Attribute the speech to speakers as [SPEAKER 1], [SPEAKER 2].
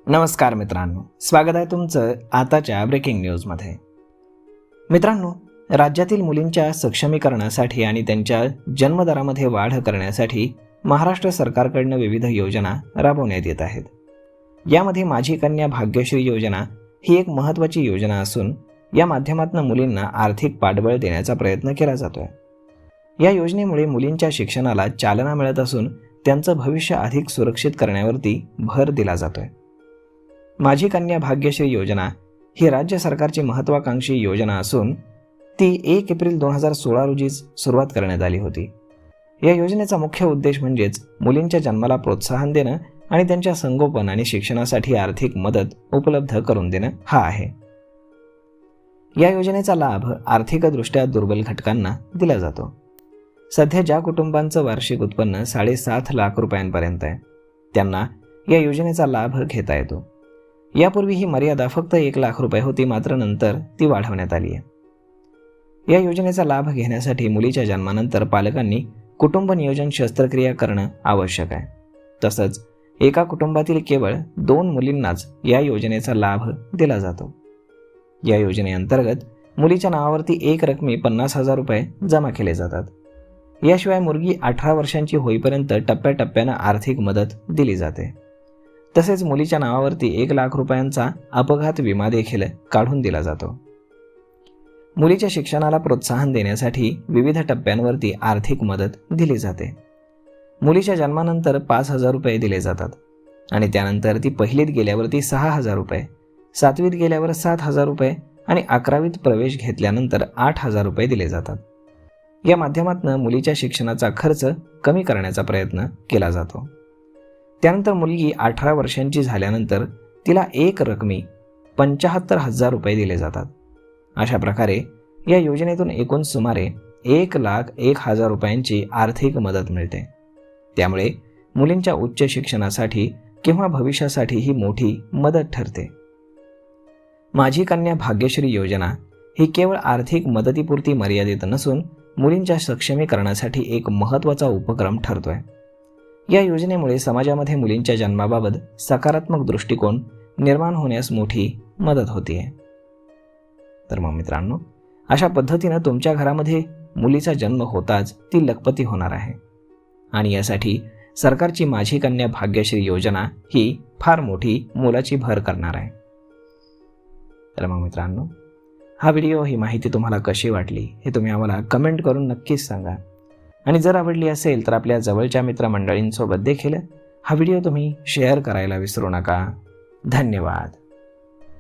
[SPEAKER 1] नमस्कार मित्रांनो, स्वागत आहे तुमचं आताच्या ब्रेकिंग न्यूजमध्ये। मित्रांनो, राज्यातील मुलींच्या सक्षमीकरणासाठी आणि त्यांच्या जन्मदरामध्ये वाढ करण्यासाठी महाराष्ट्र सरकारकडून विविध योजना राबवण्यात येत आहेत। यामध्ये माझी कन्या भाग्यश्री योजना ही एक महत्त्वाची योजना असून या माध्यमातून मुलींना आर्थिक पाठबळ देण्याचा प्रयत्न केला जातोय। या योजनेमुळे मुलींच्या शिक्षणाला चालना मिळत असून त्यांचं भविष्य अधिक सुरक्षित करण्यावरती भर दिला जातोय। माझी कन्या भाग्यश्री योजना ही राज्य सरकारची महत्त्वाकांक्षी योजना असून ती 1 एप्रिल 2016 रोजी सुरुवात करण्यात आली होती। या योजनेचा मुख्य उद्देश म्हणजेच मुलींच्या जन्माला प्रोत्साहन देणं आणि त्यांच्या संगोपन आणि शिक्षणासाठी आर्थिक मदत उपलब्ध करून देणं हा आहे। या योजनेचा लाभ आर्थिकदृष्ट्या दुर्बल घटकांना दिला जातो। सध्या ज्या कुटुंबांचं वार्षिक उत्पन्न 7.5 लाख रुपयांपर्यंत आहे त्यांना या योजनेचा लाभ घेता येतो। यापूर्वी ही मर्यादा फक्त 1 लाख रुपये होती, मात्र नंतर ती वाढवण्यात आली आहे। या योजनेचा लाभ घेण्यासाठी मुलीच्या जन्मानंतर पालकांनी कुटुंब नियोजन शस्त्रक्रिया करणं आवश्यक आहे। तसंच एका कुटुंबातील केवळ 2 मुलींनाच या योजनेचा लाभ दिला जातो। या योजनेअंतर्गत मुलीच्या नावावरती एक रकमी 50,000 रुपये जमा केले जातात। याशिवाय मुलगी 18 वर्षांची होईपर्यंत टप्प्याटप्प्यानं आर्थिक मदत दिली जाते। तसेच मुलीच्या नावावरती 1 लाख रुपयांचा अपघात विमा देखील काढून दिला जातो। मुलीच्या शिक्षणाला प्रोत्साहन देण्यासाठी विविध टप्प्यांवरती आर्थिक मदत दिली जाते। मुलीच्या जन्मानंतर 5,000 रुपये दिले जातात आणि त्यानंतर ती पहिलीत गेल्यावरती 6,000 रुपये, 7वीत गेल्यावर 7,000 रुपये आणि 11वीत प्रवेश घेतल्यानंतर 8,000 रुपये दिले जातात। या माध्यमातून मुलीच्या शिक्षणाचा खर्च कमी करण्याचा प्रयत्न केला जातो। त्यानंतर मुलगी 18 वर्षांची झाल्यानंतर तिला एक रकमी 75,000 रुपये दिले जातात। अशा प्रकारे या योजनेतून एकूण सुमारे 1,01,000 रुपयांची आर्थिक मदत मिळते। त्यामुळे मुलींच्या उच्च शिक्षणासाठी किंवा भविष्यासाठी ही मोठी मदत ठरते। माझी कन्या भाग्यश्री योजना ही केवळ आर्थिक मदतीपुरती मर्यादित नसून मुलींच्या सक्षमीकरणासाठी एक महत्त्वाचा उपक्रम ठरतोय। या योजनेमुळे समाजामध्ये मुलींच्या जन्माबाबत सकारात्मक दृष्टिकोन निर्माण होण्यास मोठी मदत होते। तर मग मित्रांनो, अशा पद्धतीनं तुमच्या घरामध्ये मुलीचा जन्म होताच ती लखपती होणार आहे आणि यासाठी सरकारची माझी कन्या भाग्यश्री योजना ही फार मोठी मोलाची भर करणार आहे। तर मग मित्रांनो, हा व्हिडिओ, ही माहिती तुम्हाला कशी वाटली हे तुम्ही आम्हाला कमेंट करून नक्कीच सांगा आणि जर आवडली असेल तर आपल्या जवळच्या मित्रमंडळींसोबत देखील हा व्हिडिओ तुम्ही शेअर करायला विसरू नका। धन्यवाद।